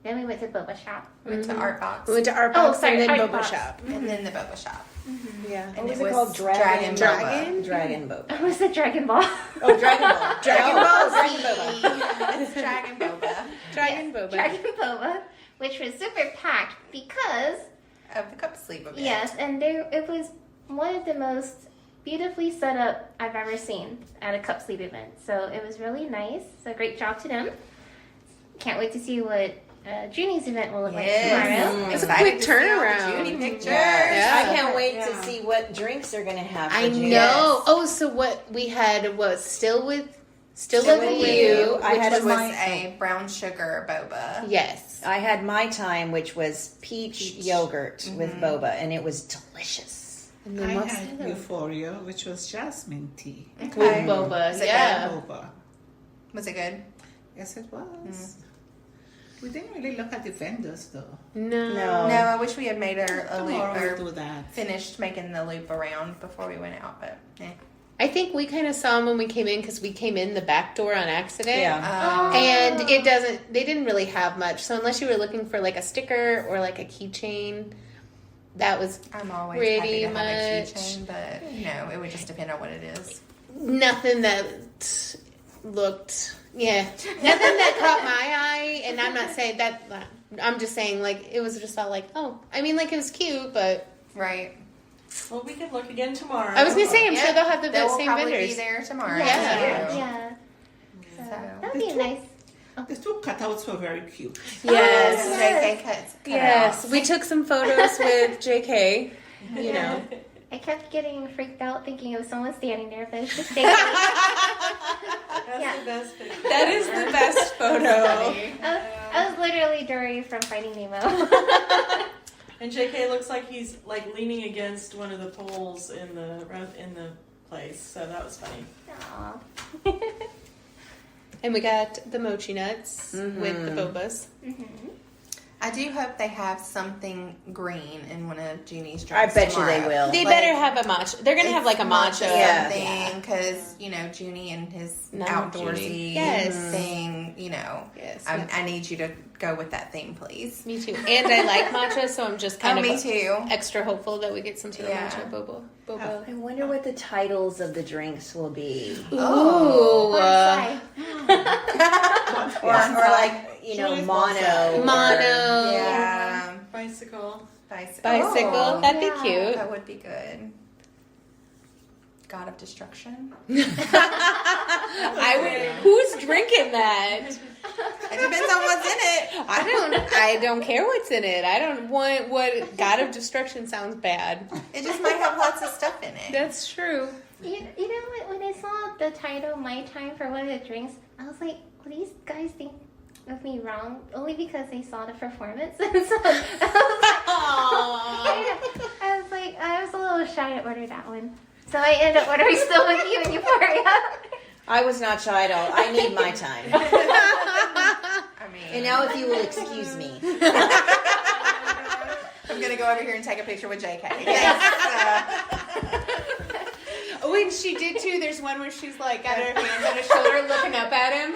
Then we went to Boba Shop. Went to Art Box. We went to Art Oh, Box sorry, and then Art Boba Box. Shop. And then the boba shop. Yeah. And What was it called? Dragon Boba. Dragon Boba. It was the Dragon Ball. Oh, Dragon Ball. Dragon Ball Z. It's Dragon Boba Dragon Boba. Dragon Boba, which was super packed because of the cup sleeve of it. yes, and it was one of the most beautifully set up I've ever seen at a cup sleeve event. So it was really nice. So great job to them. Can't wait to see what Junie's event will look like tomorrow. It's a Excited quick to see all the turnaround. Junie pictures. Yeah. I can't wait Yeah. to see what drinks they're going to have for I June. know. Oh, so what we had was Still With With You. I Which had was my- a brown sugar boba. Yes. I had my time, which was peach yogurt with boba, and it was delicious. And I then what's had Euphoria, which was jasmine tea. with Okay. boba? Is it Yeah. Boba. Was it good? Yes, it was. We didn't really look at the vendors though. No. No. No, I wish we had made a loop Tomorrow we'll or do that. finished making the loop around before we went out, but I think we kind of saw them when we came in because we came in the back door on accident. Yeah. And they didn't really have much. So unless you were looking for like a sticker or like a keychain, that was I'm always Pretty happy to have a much. keychain, but it would just depend on what it is. nothing that looked, nothing that caught my eye. And I'm not saying that, I'm just saying like, it was just all like, oh, I mean like it was cute, but Right. Well, we can look again tomorrow. I was going to say, I'm Yeah. sure they'll have the They will same probably vendors. be there tomorrow. Yeah. so- Yeah. So So- that'd be nice. The two cutouts were very cute. Yes. JK cuts. Yes. We took some photos with JK, you know. I kept getting freaked out thinking it was someone standing there, but it's just JK. That's Yeah. the best picture. That is the best photo. I was literally Dory from Finding Nemo. And JK looks like he's like leaning against one of the poles in the place, so that was funny. Aw. And we got the mochi nuts with the bobas. I do hope they have something green in one of Junie's I drinks bet you tomorrow. they will. They Like, better have a matcha. They're going to have like a matcha. Yeah. something because Junie and his No, outdoorsy Junie. Yes. thing. Yes. I need you to go with that theme, please. Me too. And I like matcha, so I'm just kind of me too. extra hopeful that we get some sort of Yeah. matcha boba. I wonder what the titles of the drinks will be. Ooh. Bonsai. Or like, Julie's mono. Mono. Yeah, Bicycle. Bicycle. Oh, That'd be yeah. cute. that would be good. God of Destruction. Who's drinking that? It depends on what's in it. I don't care what's in it. I don't want what God of Destruction sounds bad. It just might have lots of stuff in it. That's true. You know what? When I saw the title "My Time" for one of the drinks, I was like, "Will these guys think of me wrong?" Only because they saw the performance. And so I was a little shy to order that one. So I ended up ordering Still With You and Euphoria. I was not shy at all. I need my time. I mean, And now, if you will excuse me. I'm gonna go over here and take a picture with JK. When she did too, there's one where she's like got her hands on his shoulder looking up at him.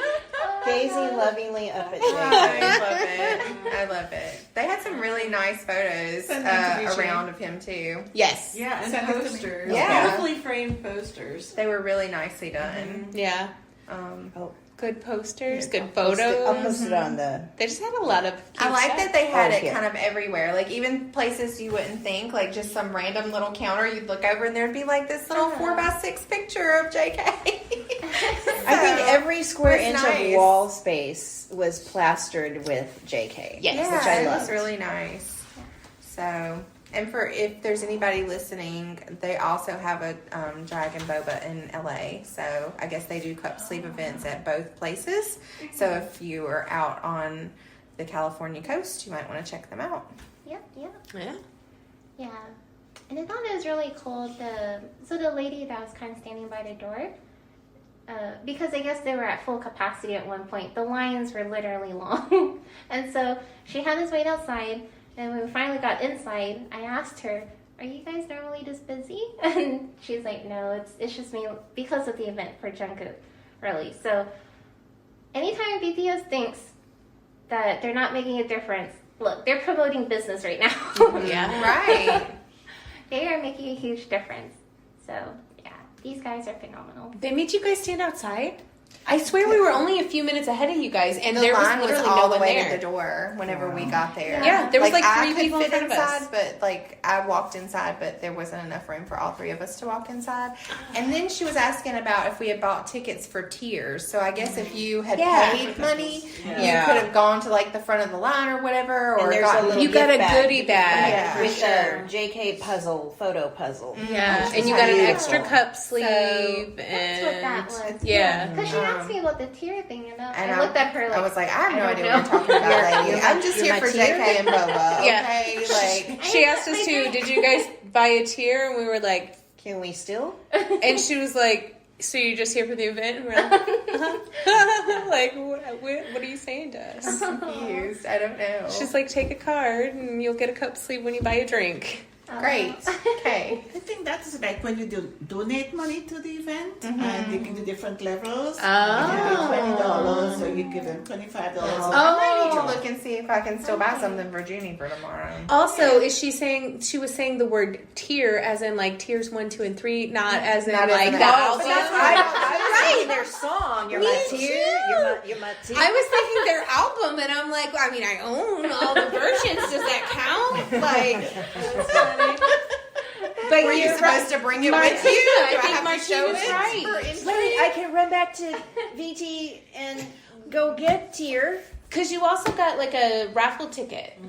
Gazing lovingly up at I Jake. love it. I love it. They had some really nice photos Send them to me, around of him too. Yes. Yeah, and Send it to me. posters. Yeah. Beautifully framed posters. They were really nicely done. Yeah. Oh, Good posters, good I'll photos. post it on the. They just had a lot of cute I like stuff. that they had Oh, it yeah. kind of everywhere. Like even places you wouldn't think, like just some random little counter, you'd look over and there'd be like this little 4x6 picture of JK. I think every square It was inch nice. of wall space was plastered with JK. Yes. Yeah, which I it was loved. really nice. So, and for if there's anybody listening, they also have a Dragon Boba in LA. So I guess they do cup sleeve events at both places. So if you are out on the California coast, you might want to check them out. Yep, yep. Yeah. Yeah. And I thought it was really cool. So the lady that was kind of standing by the door, because I guess they were at full capacity at one point, the lines were literally long. And so she had us wait outside. And when we finally got inside, I asked her, "Are you guys normally this busy?" And she's like, "No, it's just me because of the event for Jungkook, really." So anytime BTS thinks that they're not making a difference, look, they're promoting business right now. Yeah. Right. They are making a huge difference. So, yeah, these guys are phenomenal. They made you guys stand outside? I swear we were only a few minutes ahead of you guys, and The there was line was literally all no the one way there. to the door whenever we got there. Yeah, there was like I three could people in fit front of inside, us. but like I walked inside, but there wasn't enough room for all three of us to walk inside. And then she was asking about if we had bought tickets for tiers. So I guess if you had Yeah. paid money, Yeah. you could have gone to like the front of the line or whatever, or And there's a gotten little You got a gift bag. goodie bag. Yeah. With sure. the JK photo puzzle. Yeah, Which and is you got an beautiful. extra cup sleeve, That's what that and was. yeah. Because she asked me about the tier thing, and And I looked at her like, I was like, I have no I idea don't what you're talking about, lady. You're I'm my- just you're here my for tier? JK and Boba. Yeah. Okay, like. She asked us too, did you guys buy a tier? And we were like, Can we still? and she was like, so you're just here for the event? And we're like, uh-huh. Like, what are you saying to us? Confused. I don't know. She's like, take a card and you'll get a cup sleeve when you buy a drink. Great. Okay. I think that's like when you donate money to the event and they give you different levels. Oh. You pay $20, so you give them $25. I might need to look and see if I can still buy something for Junie for tomorrow. Also, is she saying, she was saying the word tier as in like tiers 1, 2, and 3, not as in Not as like in the an album? album. I was singing their song. You're my Me tear. You're my tear. I was thinking their album, and I'm like, I mean, I own all the versions. Does that count? Like, but Were you you're supposed right. to bring it Martina, with you? Do I I think have to Martina's show it right. for entry? Wait, I can run back to VT and go get tier. Because you also got like a raffle ticket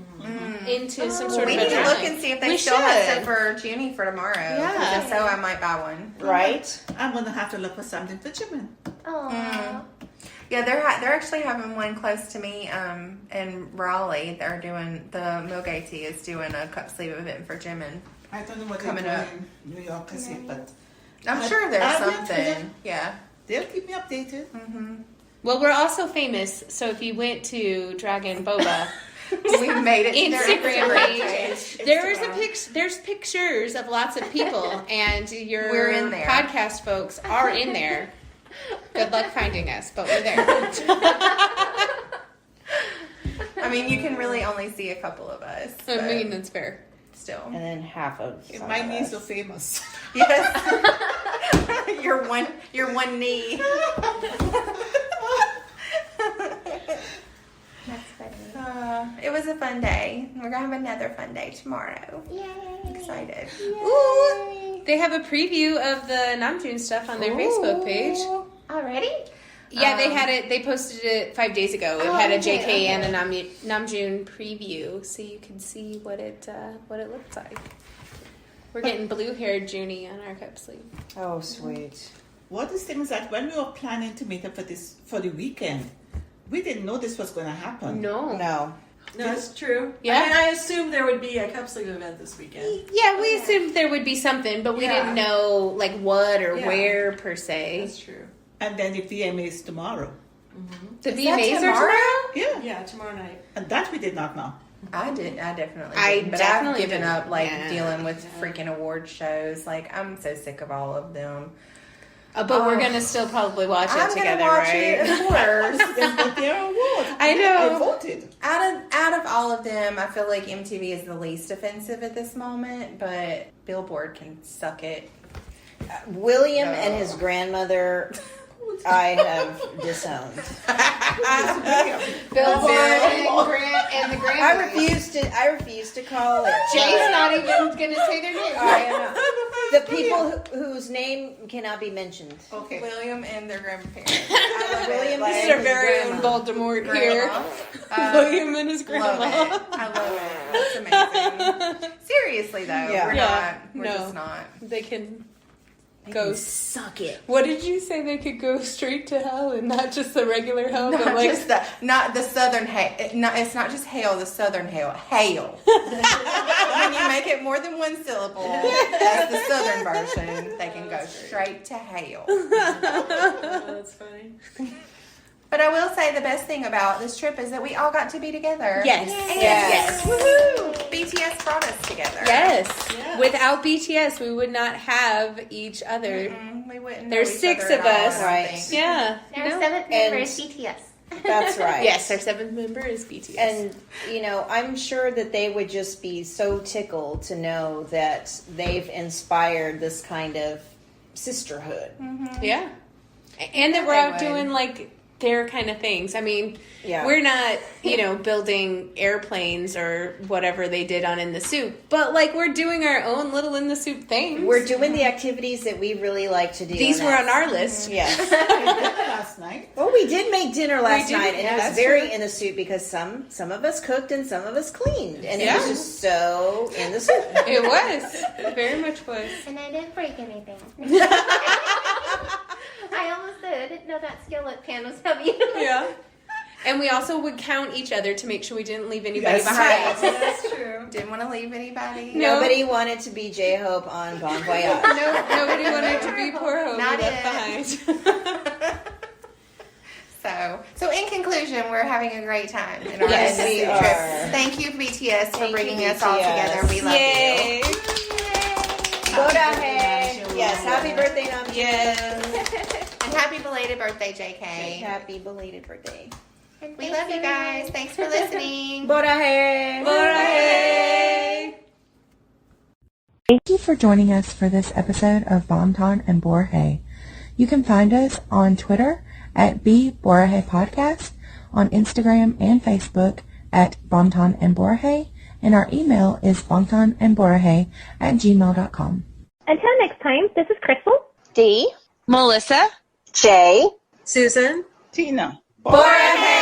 into some sort We of need to a look drawing. and see if they We still have should. some for Junie for tomorrow. 'Cause Yeah. If so, I might buy one. Right? I'm going to have to look for something for Jimin. Aw. Yeah, they're actually having one close to me in Raleigh. They're doing the Milgate is doing a cup sleeve event for Jimin. I don't know what Coming they're up. doing in New York, I see, but I'm I- sure there's I'll be up for something. them. Yeah. they'll keep me updated. Well, we're also famous, so if you went to Dragon Boba We made it to their Instagram page. page, there's pictures of lots of people, and your We're in there. podcast folks are in there. Good luck finding us, but we're there. I mean, you can really only see a couple of us. I but mean, that's fair. still. And then half of some My of knees us. so famous. Yes. your one knee. That's funny. It was a fun day. We're gonna have another fun day tomorrow. Yay. Excited. Ooh, they have a preview of the Namjoon stuff on their Facebook page. Already? Yeah, they had it. They posted it 5 days ago. It Oh, had a okay, JK okay. and a Namjoon preview, so you can see what it looks like. We're getting blue-haired Junie on our cup sleeve. Oh, sweet. What is thing is that when we were planning to meet up for the weekend, we didn't know this was going to happen. No. No. No, that's true. Yeah. I mean, I assumed there would be a cup sleeve event this weekend. Yeah, we assumed there would be something, but we Yeah. didn't know like what or Yeah. where per se. That's true. And then the VMA is tomorrow. The Is that VMAs are tomorrow? tomorrow? Yeah. Yeah, tomorrow night. And that we did not know. I definitely I didn't, but I've definitely given didn't. up like Yeah. dealing with freaking award shows. Like I'm so sick of all of them. But we're gonna still probably watch it I'm together, gonna watch right? it, of course. Then get their award. I know. I voted. Out of all of them, I feel like MTV is the least offensive at this moment, but Billboard can suck it. William and his grandmother, I have disowned. Billboard and the Grammys. I refuse to call it. Jay's not even going to say their name. I am not. The people whose name cannot be mentioned. Okay. William and their grandparents. I love William it. and This is his our very own grandma. Voldemort here. Grandma. William and his grandma. Love it. I love it. It's amazing. Seriously though, Yeah. we're Yeah. not. We're No. just not. They can go. Suck it. What did you say? They could go straight to hell and not just the regular hell, but Not like just not the southern hail. It's not just hail. The southern hail. Hail. When you make it more than one syllable, that's the southern version. They can go straight to hail. Oh, that's funny. But I will say the best thing about this trip is that we all got to be together. Yes. And Yes. Woohoo! BTS brought us together. yes. Yeah. Without BTS, we would not have each other. We wouldn't. There's know each 6 other of at all, us. I don't Right. think. Yeah. Their No. seventh member And- is BTS. That's right. Yes, our 7th member is BTS. And, I'm sure that they would just be so tickled to know that they've inspired this kind of sisterhood. yeah. And that we're they out would. doing like their kind of things. I mean, Yeah. we're not, building airplanes or whatever they did on In the Soup, but like we're doing our own little In the Soup things. We're doing the activities that we really like to do. These and were on that's- our list. Yes. Last night. Well, we did make dinner last did, night, and yeah, it was that's very true. in the soup because some of us cooked and some of us cleaned, and it Yeah. was just so in the soup. It was. It very much was. And I didn't break anything. I almost did. I didn't know that skillet pan was heavy. Yeah. And we also would count each other to make sure we didn't leave anybody That's behind. right. That's true. Didn't want to leave anybody. No. Nobody wanted to be J-Hope on Bon Voyage. No, nobody wanted to be poor Hope Not left it. behind. So in conclusion, we're having a great time in our Yes, In the we Soup are. trip. Thank you, BTS, for Thank you, bringing us all BTS. together. We love Yay! Borahae. Yes, happy birthday, Namjoon. Yes. you. And happy belated birthday, JK. Happy belated birthday. We love you guys. Thanks for listening. Borahae. Borahae! Thank you for joining us for this episode of Bangtan and Borahae. You can find us on Twitter at Borahae Podcast, on Instagram and Facebook at Bangtan and Borahae, and our email is bangtanandborahae@gmail.com. Until next time, this is Crystal. D. Melissa. J. Susan. Tina. Borahae.